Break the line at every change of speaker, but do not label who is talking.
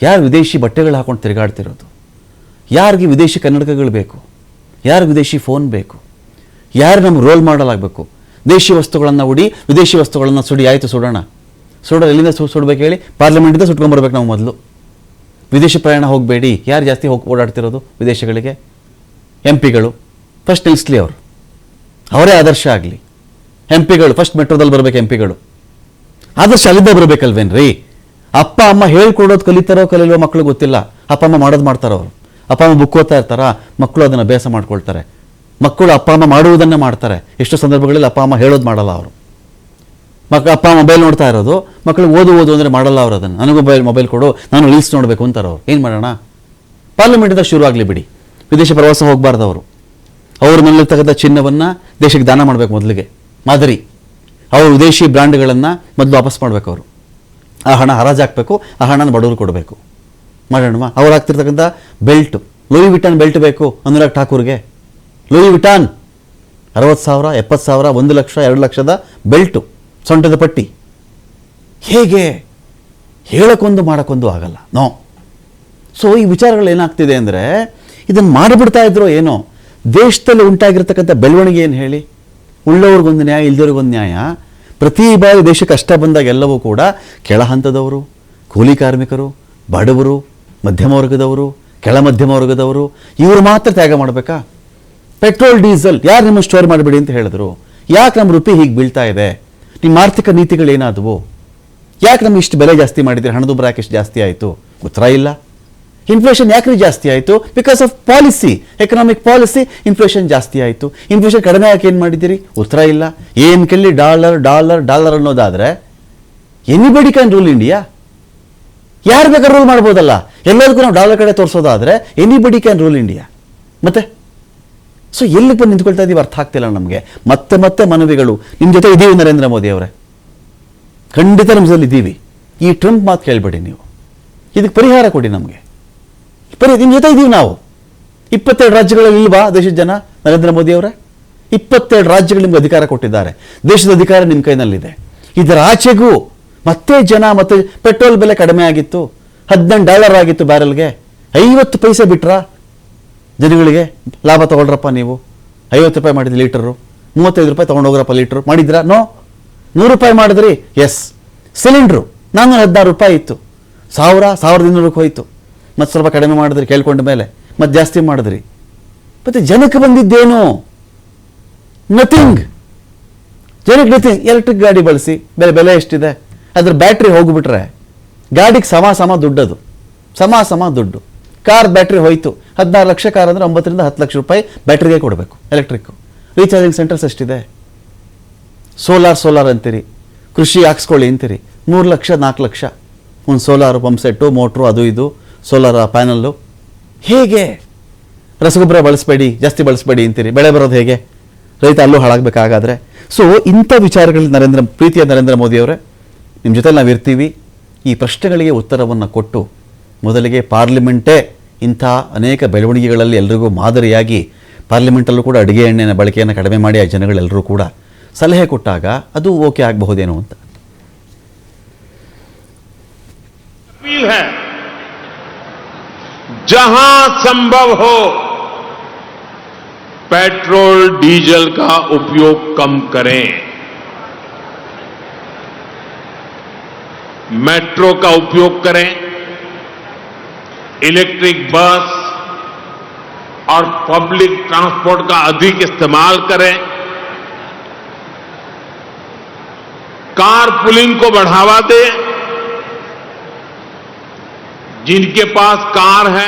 ಯಾರು ವಿದೇಶಿ ಬಟ್ಟೆಗಳು ಹಾಕೊಂಡು ತಿರುಗಾಡ್ತಿರೋದು? ಯಾರಿಗೆ ವಿದೇಶಿ ಕನ್ನಡಕಗಳು ಬೇಕು? ಯಾರಿಗೆ ವಿದೇಶಿ ಫೋನ್ ಬೇಕು? ಯಾರು ನಮ್ಗೆ ರೋಲ್ ಮಾಡಲ್ ಆಗಬೇಕು? ದೇಶಿ ವಸ್ತುಗಳನ್ನು ಉಡಿ ವಿದೇಶಿ ವಸ್ತುಗಳನ್ನು ಸುಡಿ, ಆಯಿತು ಸುಡೋಣ. ಸುಡೋದು ಎಲ್ಲಿಂದ ಸುಡಬೇಕು ಹೇಳಿ? ಪಾರ್ಲಿಮೆಂಟಿಂದ ಸುಟ್ಕೊಂಬರ್ಬೇಕು ನಾವು ಮೊದಲು. ವಿದೇಶಿ ಪ್ರಯಾಣ ಹೋಗಬೇಡಿ. ಯಾರು ಜಾಸ್ತಿ ಓಡಾಡ್ತಿರೋದು ವಿದೇಶಗಳಿಗೆ? MP ಗಳು ಫಸ್ಟ್ ನಿಲ್ಲಿಸ್ಲಿ, ಅವರೇ ಆದರ್ಶ ಆಗಲಿ. MP ಗಳು ಫಸ್ಟ್ ಮೆಟ್ರೋದಲ್ಲಿ ಬರಬೇಕು. MP ಗಳು ಆದರ್ಶ ಅಲ್ಲಿದ್ದ ಬರಬೇಕಲ್ವೇನ್ರಿ? ಅಪ್ಪ ಅಮ್ಮ ಹೇಳ್ಕೊಡೋದು ಕಲಿತಾರೋ ಕಲಿಯೋ ಮಕ್ಕಳು ಗೊತ್ತಿಲ್ಲ. ಅಪ್ಪ ಅಮ್ಮ ಮಾಡೋದು ಮಾಡ್ತಾರೋ ಅವರು. ಅಪ್ಪ ಅಮ್ಮ ಬುಕ್ ಓದ್ತಾ ಇರ್ತಾರ, ಮಕ್ಕಳು ಅದನ್ನು ಅಭ್ಯಾಸ ಮಾಡ್ಕೊಳ್ತಾರೆ. ಮಕ್ಕಳು ಅಪ್ಪ ಅಮ್ಮ ಮಾಡುವುದನ್ನು ಮಾಡ್ತಾರೆ. ಎಷ್ಟೋ ಸಂದರ್ಭಗಳಲ್ಲಿ ಅಪ್ಪ ಅಮ್ಮ ಹೇಳೋದು ಮಾಡಲ್ಲ ಅವರು. ಅಪ್ಪ ಮೊಬೈಲ್ ನೋಡ್ತಾ ಇರೋದು, ಮಕ್ಕಳಿಗೆ ಓದು ಅಂದರೆ ಮಾಡಲ್ಲ ಅವರು. ಅದನ್ನು ನನಗೂ ಮೊಬೈಲ್ ಕೊಡು, ನಾನು ರೀಲ್ಸ್ ನೋಡಬೇಕು ಅಂತಾರೆ ಅವರು. ಏನು ಮಾಡೋಣ? ಪಾರ್ಲಿಮೆಂಟಿಂದ ಶುರು ಆಗಲಿ ಬಿಡಿ. ವಿದೇಶ ಪ್ರವಾಸ ಹೋಗಬಾರ್ದು ಅವರು. ಅವ್ರ ಮನೇಲಿರ್ತಕ್ಕಂಥ ಚಿನ್ನವನ್ನು ದೇಶಕ್ಕೆ ದಾನ ಮಾಡಬೇಕು ಮೊದಲಿಗೆ ಮಾದರಿ. ಅವರು ವಿದೇಶಿ ಬ್ರ್ಯಾಂಡ್ಗಳನ್ನು ಮೊದಲು ವಾಪಸ್ ಮಾಡಬೇಕು. ಅವರು ಆ ಹಣ ಹರಾಜಾಕಬೇಕು, ಆ ಹಣನ ಬಡವರು ಕೊಡಬೇಕು. ಮಾಡೋಣವಾ? ಅವ್ರು ಹಾಕ್ತಿರ್ತಕ್ಕಂಥ ಬೆಲ್ಟು, ಲೂಯಿ ವಿಟಾನ್ ಬೆಲ್ಟ್ ಬೇಕು ಅನುರಾಗ್ ಠಾಕೂರ್ಗೆ. ಲೂಯಿ ವಿಟಾನ್ 60,000, 70,000, 1 ಲಕ್ಷ, 2 ಲಕ್ಷದ ಬೆಲ್ಟು, ಸೊಂಟದ ಪಟ್ಟಿ. ಹೇಗೆ? ಹೇಳಕ್ಕೊಂದು ಮಾಡೋಕ್ಕೊಂದು ಆಗಲ್ಲ. ನೋ. ಸೊ ಈ ವಿಚಾರಗಳು ಏನಾಗ್ತಿದೆ ಅಂದರೆ, ಇದನ್ನು ಮಾಡಿಬಿಡ್ತಾ ಇದ್ರೋ ಏನೋ. ದೇಶದಲ್ಲಿ ಉಂಟಾಗಿರ್ತಕ್ಕಂಥ ಬೆಳವಣಿಗೆ ಏನು ಹೇಳಿ? ಉಳ್ಳವ್ರಿಗೊಂದು ನ್ಯಾಯ, ಇಲ್ದವ್ರಿಗೊಂದು ನ್ಯಾಯ. ಪ್ರತಿ ಬಾರಿ ದೇಶಕ್ಕೆ ಕಷ್ಟ ಬಂದಾಗ ಎಲ್ಲವೂ ಕೂಡ ಕೆಳ ಹಂತದವರು, ಕೂಲಿ ಕಾರ್ಮಿಕರು, ಬಡವರು, ಮಧ್ಯಮ ವರ್ಗದವರು, ಕೆಳ ಮಧ್ಯಮ ವರ್ಗದವರು, ಇವರು ಮಾತ್ರ ತ್ಯಾಗ ಮಾಡಬೇಕಾ? ಪೆಟ್ರೋಲ್ ಡೀಸೆಲ್ ಯಾರು ನಿಮ್ಮ ಸ್ಟೋರ್ ಮಾಡಿಬಿಡಿ ಅಂತ ಹೇಳಿದ್ರು? ಯಾಕೆ ನಮ್ಮ ರೂಪಾಯಿ ಹೀಗೆ ಬೀಳ್ತಾ ಇದೆ? ನಿಮ್ಮ ಆರ್ಥಿಕ ನೀತಿಗಳೇನಾದವು? ಯಾಕೆ ನಮ್ಗೆ ಇಷ್ಟು ಬೆಲೆ ಜಾಸ್ತಿ ಮಾಡಿದ್ದೀರಿ? ಹಣದುಬ್ಬರ ಯಾಕೆ ಇಷ್ಟು ಜಾಸ್ತಿ ಆಯಿತು? ಉತ್ತರ ಇಲ್ಲ. ಇನ್ಫ್ಲೇಷನ್ ಯಾಕ್ರಿ ಜಾಸ್ತಿ ಆಯಿತು? Because of policy, economic policy inflation ಜಾಸ್ತಿ ಆಯಿತು. ಇನ್ಫ್ಲೇಷನ್ ಕಡಿಮೆ ಯಾಕೆ ಏನು ಮಾಡಿದ್ದೀರಿ? ಉತ್ತರ ಇಲ್ಲ. ಏನು ಕೇಳಿ ಡಾಲರ್ ಡಾಲರ್ ಡಾಲರ್ ಅನ್ನೋದಾದರೆ ಎನಿಬಡಿ ಕ್ಯಾನ್ ರೂಲ್ ಇಂಡಿಯಾ. ಯಾರು ಬೇಕಾದ್ರೂ ರೂಲ್ ಮಾಡ್ಬೋದಲ್ಲ. ಎಲ್ಲದಕ್ಕೂ ನಾವು ಡಾಲರ್ ಕಡೆ ತೋರಿಸೋದಾದರೆ ಎನಿಬಡಿ ಕ್ಯಾನ್ ರೂಲ್ ಇಂಡಿಯಾ. ಮತ್ತೆ ಸೊ ಎಲ್ಲಿಗೆ ಬಂದು ನಿಂತ್ಕೊಳ್ತಾ ಇದ್ದೀವಿ ಅರ್ಥ ಆಗ್ತಿಲ್ಲ ನಮಗೆ. ಮತ್ತೆ ಮತ್ತೆ ಮನವಿಗಳು. ನಿಮ್ಮ ಜೊತೆ ಇದ್ದೀವಿ ನರೇಂದ್ರ ಮೋದಿ ಅವರೇ, ಖಂಡಿತ ನಮ್ಮ ಜೊತೆ ಇದ್ದೀವಿ. ಈ ಟ್ರಂಪ್ ಮಾತು ಕೇಳಬೇಡಿ ನೀವು. ಇದಕ್ಕೆ ಪರಿಹಾರ ಕೊಡಿ ನಮಗೆ. ನಿಮ್ಮ ಜೊತೆ ಇದ್ದೀವಿ ನಾವು. 22 ರಾಜ್ಯಗಳಲ್ಲಿ ಇಲ್ವಾ ದೇಶದ ಜನ? ನರೇಂದ್ರ ಮೋದಿ ಅವರೇ, 22 ರಾಜ್ಯಗಳು ನಿಮ್ಗೆ ಅಧಿಕಾರ ಕೊಟ್ಟಿದ್ದಾರೆ. ದೇಶದ ಅಧಿಕಾರ ನಿಮ್ಮ ಕೈನಲ್ಲಿದೆ. ಇದರ ಆಚೆಗೂ ಮತ್ತೆ ಜನ, ಮತ್ತೆ ಪೆಟ್ರೋಲ್ ಬೆಲೆ ಕಡಿಮೆ ಆಗಿತ್ತು, $18 ಆಗಿತ್ತು ಬ್ಯಾರಲ್ಗೆ. 50 ಪೈಸೆ ಬಿಟ್ರಾ ಜನಗಳಿಗೆ? ಲಾಭ ತಗೊಳ್ರಪ್ಪ ನೀವು. 50 ರೂಪಾಯಿ ಮಾಡಿದ್ರಿ ಲೀಟರು, 35 ರೂಪಾಯಿ ತೊಗೊಂಡೋಗ್ರಪ್ಪ ಲೀಟ್ರು. ಮಾಡಿದ್ರಾ? ನೋ. 100 ರೂಪಾಯಿ ಮಾಡಿದ್ರಿ? ಎಸ್. ಸಿಲಿಂಡ್ರು 416 ರೂಪಾಯಿ ಇತ್ತು, 1200 ಹೋಯಿತು. ಮತ್ತು ಸ್ವಲ್ಪ ಕಡಿಮೆ ಮಾಡಿದ್ರಿ ಕೇಳ್ಕೊಂಡ ಮೇಲೆ, ಮತ್ತು ಜಾಸ್ತಿ ಮಾಡಿದ್ರಿ. ಮತ್ತು ಜನಕ್ಕೆ ಬಂದಿದ್ದೇನು? ನಥಿಂಗ್. ಜನಕ್ಕೆ ನಥಿಂಗ್. ಎಲೆಕ್ಟ್ರಿಕ್ ಗಾಡಿ ಬಳಸಿ, ಬೆಲೆ ಎಷ್ಟಿದೆ? ಅದ್ರ ಬ್ಯಾಟ್ರಿ ಹೋಗ್ಬಿಟ್ರೆ ಗಾಡಿಗೆ ಸಮ ದುಡ್ಡದು, ಸಮ ದುಡ್ಡು. ಕಾರ್ ಬ್ಯಾಟ್ರಿ ಹೋಯಿತು, 16 ಲಕ್ಷ ಕಾರ್ ಅಂದರೆ 9 ರಿಂದ 10 ಲಕ್ಷ ರೂಪಾಯಿ ಬ್ಯಾಟ್ರಿಗೆ ಕೊಡಬೇಕು. ಎಲೆಕ್ಟ್ರಿಕ್ಕು ರೀಚಾರ್ಜಿಂಗ್ ಸೆಂಟರ್ಸ್ ಎಷ್ಟಿದೆ? ಸೋಲಾರ್ ಅಂತೀರಿ, ಕೃಷಿ ಹಾಕ್ಸ್ಕೊಳ್ಳಿ ಅಂತೀರಿ, 3 ಲಕ್ಷ 4 ಲಕ್ಷ ಒಂದು ಸೋಲಾರು ಪಂಪ್ ಸೆಟ್ಟು, ಮೋಟ್ರು, ಅದು ಇದು, ಸೋಲಾರ್ ಪ್ಯಾನಲ್ಲು. ಹೇಗೆ? ರಸಗೊಬ್ಬರ ಜಾಸ್ತಿ ಬಳಸಬೇಡಿ ಅಂತೀರಿ. ಬೆಳೆ ಬರೋದು ಹೇಗೆ? ರೈತ ಅಲ್ಲೂ ಹಾಳಾಗಬೇಕಾಗಾದ್ರೆ. ಸೊ ಇಂಥ ವಿಚಾರಗಳಲ್ಲಿ ಪ್ರೀತಿಯ ನರೇಂದ್ರ ಮೋದಿಯವರೇ, ನಿಮ್ಮ ಜೊತೆ ನಾವು ಇರ್ತೀವಿ. ಈ ಪ್ರಶ್ನೆಗಳಿಗೆ ಉತ್ತರವನ್ನು ಕೊಟ್ಟು, ಮೊದಲಿಗೆ ಪಾರ್ಲಿಮೆಂಟೇ ಇಂಥ ಅನೇಕ ಬೆಳವಣಿಗೆಗಳಲ್ಲಿ ಎಲ್ರಿಗೂ ಮಾದರಿಯಾಗಿ, ಪಾರ್ಲಿಮೆಂಟಲ್ಲೂ ಕೂಡ ಅಡುಗೆ ಎಣ್ಣೆನ ಬಳಕೆಯನ್ನು ಕಡಿಮೆ ಮಾಡಿ ಆ ಜನಗಳೆಲ್ಲರೂ ಕೂಡ ಸಲಹೆ ಕೊಟ್ಟಾಗ ಅದು ಓಕೆ ಆಗಬಹುದೇನೋ ಅಂತ.
जहां संभव हो पेट्रोल डीजल का उपयोग कम करें, मेट्रो का उपयोग करें, इलेक्ट्रिक बस और पब्लिक ट्रांसपोर्ट का अधिक इस्तेमाल करें, कार पुलिंग को बढ़ावा दें। जिनके पास कार है